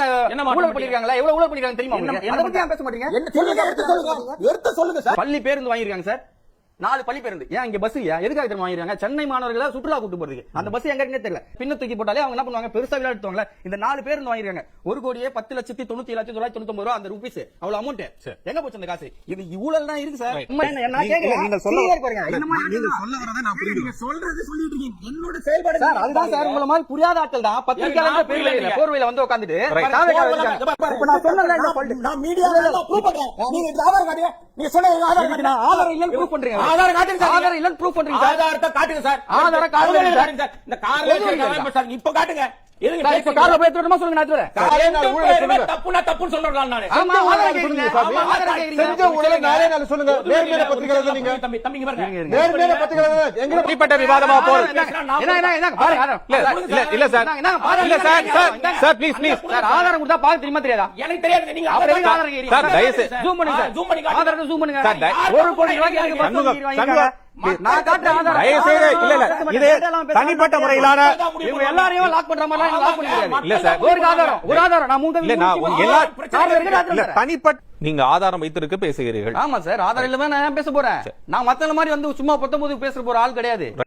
எத்தனை ஊழல் பண்ணிருக்காங்களா, எவ்வளவு ஊழல் பண்ணிருக்காங்க தெரியுமா உங்களுக்கு? அதை பத்தி ஏன் பேச மாட்டீங்க? எடுத்து சொல்லுங்க சார். பள்ளி பேருந்து வாங்கிருக்காங்க சார், 4 பள்ளி பேருந்து. ஏன் இங்க பஸ் எதுக்காக தெரியுமா வாங்கிருக்காங்க? சென்னை மாணவர்களை சுற்றுலா கூட்டு போறதுக்கு. அந்த பஸ் எங்க இருக்குன்னு தெரியல, பின்ன தூக்கி போட்டாலே அவங்க என்ன பண்ணுவாங்க, பெருசா விளையாடுவாங்க. இந்த 4 பேருந்து வாங்கிருக்காங்க. 1,97,97,999 ரூபாய் அந்த ரூபீஸ், அவ்வளவு அமௌண்ட் எங்க போச்சு அந்த காசு? இது ஊழல் தான் இருக்கு சார். நான் கேக்குறேன், நீங்க சொல்ல வரதை நான் புரியுது. நீங்க சொல்றது சொல்லிட்டு இருக்கீங்க, என்னோட செயல்பாடு சார் அதுதான் சார். உங்கள மாதிரி புரியாத ஆட்கள் தான் பத்திரிக்கையாளர் போர்வையில வந்து உட்கார்ந்துட்டு இப்ப நான் சொன்னேன், நான் மீடியால ப்ரூவ் பண்றேன். நீங்க ஆதார் காட்டுங்க. நீங்க சொன்னது ஆதார் காட்டுங்க. ஆதாரம் இல்லன்னு ப்ரூவ் பண்றீங்க. ஆதார் காட்டுங்க சார். ஆதாரம் இல்லன்னு ப்ரூவ் பண்றீங்க சார். ஆதாரத்தை காட்டுங்க சார். ஆதாரம் காட்டுங்க சார். இந்த கார்ல வச்சிருக்காங்க சார். இப்ப காட்டுங்க. சார் இப்ப கார்ல போய் எடுத்துமா சொல்லுங்க. நான் சொல்றேன் தப்புனா தப்புன்னு சொல்றேன் நானு. ஆமா ஆதாரம் கேக்குறீங்க. ஆதாரம் கேக்குறீங்க. செஞ்ச ஊழலை நாளே நாள் சொல்லுங்க. நேர்மையான பத்திரிகையாளர் நீங்க. தம்பிங்க பாருங்க. நேர்மையான பத்திரிகையாளர் எங்க தனிப்பட்ட விவாதமா போறோம். என்ன பாருங்க. இல்ல சார், இல்ல சார் ப்ளீஸ் சார் ஆதாரம் கொடுத்தா பாக்க தெரியுமா தெரியாதா? எனக்கு தெரியாது. நீங்க அப்புறம் ஆதாரம் கேக்குறீங்க சார் தயவுசெய்து ஜூம் பண்ணுங்க சார். ஜூம் பண்ணி ஆதாரத்தை ஜூம் பண்ணுங்க சார். 1 கோடி ரூபாய்க்கு எனக்கு பஸ் வாங்கிருக்காங்க. நான் காட்டுற ஆதாரம் தயவுசெய்து இல்ல இது தனிப்பட்ட முறையிலான இவங்க எல்லாரையும் லாக் பண்ற மாதிரி லாக் பண்ண முடியாது. இல்ல சார், ஒரு ஆதாரம் நான் இல்ல நான் எல்லா கார்ல இருக்கு. இல்ல தனிப்பட்ட நீங்க ஆதாரம் வைத்திருக்க பேசுகிறீர்கள். ஆமா சார், ஆதாரம் இல்லாம நான் பேச போறேன். நான் மத்தவங்க மாதிரி வந்து சும்மா 19 பேச போற ஆள் கிடையாது.